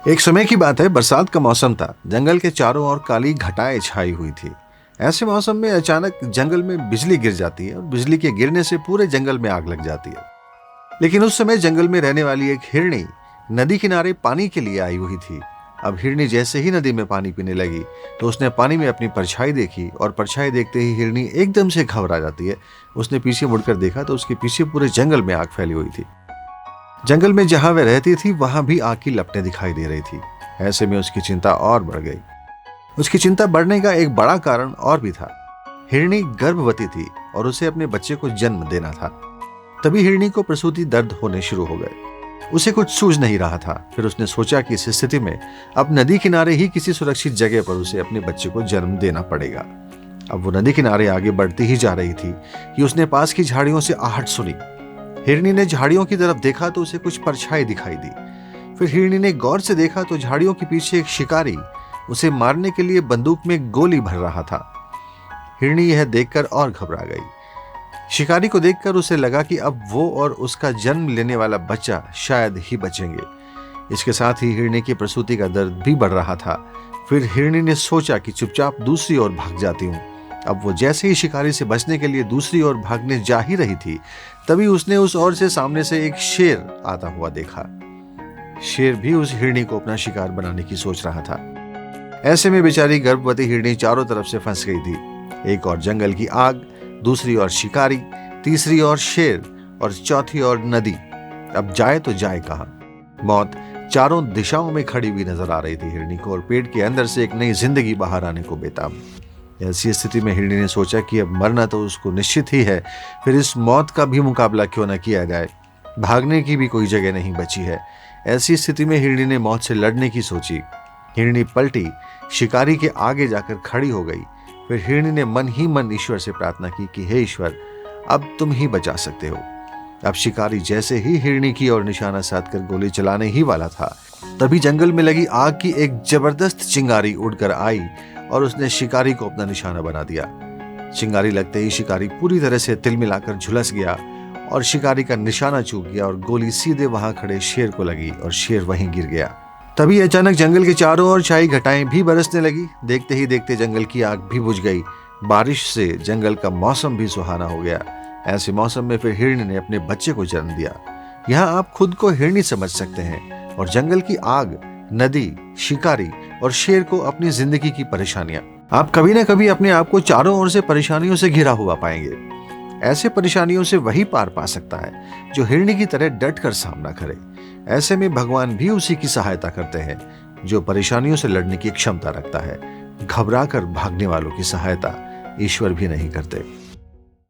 एक समय की बात है, बरसात का मौसम था। जंगल के चारों ओर काली घटाएं छाई हुई थी। ऐसे मौसम में अचानक जंगल में बिजली गिर जाती है और बिजली के गिरने से पूरे जंगल में आग लग जाती है। लेकिन उस समय जंगल में रहने वाली एक हिरनी नदी किनारे पानी के लिए आई हुई थी। अब हिरनी जैसे ही नदी में पानी पीने लगी तो उसने पानी में अपनी परछाई देखी और परछाई देखते ही हिरनी एकदम से घबरा जाती है। उसने पीछे मुड़कर देखा तो उसके पीछे पूरे जंगल में आग फैली हुई थी। जंगल में जहां वह रहती थी वहां भी आग की लपटें दिखाई दे रही थी। ऐसे में उसकी चिंता और बढ़ गई। उसकी चिंता बढ़ने का एक बड़ा कारण और भी था। हिरनी गर्भवती थी और उसे अपने बच्चे को जन्म देना था। तभी हिरनी को प्रसूति दर्द होने शुरू हो गए। उसे कुछ सूझ नहीं रहा था। फिर उसने सोचा कि इस स्थिति में अब नदी किनारे ही किसी सुरक्षित जगह पर उसे अपने बच्चे को जन्म देना पड़ेगा। अब वो नदी किनारे आगे बढ़ती ही जा रही थी कि उसने पास की झाड़ियों से आहट सुनी। हिरनी ने झाड़ियों की तरफ देखा तो उसे कुछ परछाई दिखाई दी। फिर हिरनी ने गौर से देखा तो झाड़ियों के पीछे एक शिकारी उसे मारने के लिए बंदूक में गोली भर रहा था। हिरनी यह देखकर और घबरा गई। शिकारी को देखकर उसे लगा कि अब वो और उसका जन्म लेने वाला बच्चा शायद ही बचेंगे। इसके साथ ही हिरनी की प्रसूति का दर्द भी बढ़ रहा था। फिर हिरनी ने सोचा कि चुपचाप दूसरी ओर भाग जाती हूँ। अब वो जैसे ही शिकारी से बचने के लिए दूसरी ओर भागने जा ही रही थी, तभी उसने उस ओर से सामने से एक शेर आता हुआ देखा। शेर भी उस हिरनी को अपना शिकार बनाने की सोच रहा था। ऐसे में बेचारी गर्भवती हिरनी चारों तरफ से फंस गई थी। एक और जंगल की आग, दूसरी ओर शिकारी, तीसरी ओर शेर और चौथी ओर नदी। अब जाए तो जाए कहां? मौत चारों दिशाओं में खड़ी हुई नजर आ रही थी हिरनी को और पेट के अंदर से एक नई जिंदगी बाहर आने को बेताब। ऐसी स्थिति में हिरनी ने सोचा कि अब मरना तो उसको निश्चित ही है, फिर इस मौत का भी मुकाबला क्यों न किया जाए। भागने की भी कोई जगह नहीं बची है। ऐसी स्थिति में हिरनी ने मौत से लड़ने की सोची। हिरनी पलटी, शिकारी के आगे जाकर खड़ी हो गई। फिर हिरनी ने मन ही मन ईश्वर से प्रार्थना की कि हे ईश्वर, अब तुम ही बचा सकते हो। अब शिकारी जैसे ही हिरनी की ओर निशाना साधकर गोली चलाने ही वाला था, तभी जंगल में लगी आग की एक जबरदस्त चिंगारी उड़कर आई और उसने शिकारी को अपना निशाना बना दिया। चिंगारी लगते ही शिकारी पूरी तरह से तिलमिलाकर झुलस गया और शिकारी का निशाना चूक गया और गोली सीधे वहां खड़े शेर को लगी और शेर वहीं गिर गया। तभी अचानक जंगल के चारों ओर छाई घटाएं भी बरसने लगी। देखते ही देखते जंगल की आग भी बुझ गई। बारिश से जंगल का मौसम भी सुहाना हो गया। ऐसे मौसम में फिर हिरनी ने अपने बच्चे को जन्म दिया। यहाँ आप खुद को हिरनी समझ सकते हैं और जंगल की आग, नदी, शिकारी और शेर को अपनी जिंदगी की परेशानियां। आप कभी ना कभी अपने आप को चारों ओर से परेशानियों से घिरा हुआ पाएंगे। ऐसे परेशानियों से वही पार पा सकता है जो हिरनी की तरह डट कर सामना करे। ऐसे में भगवान भी उसी की सहायता करते हैं जो परेशानियों से लड़ने की क्षमता रखता है। घबरा कर भागने वालों की सहायता ईश्वर भी नहीं करते।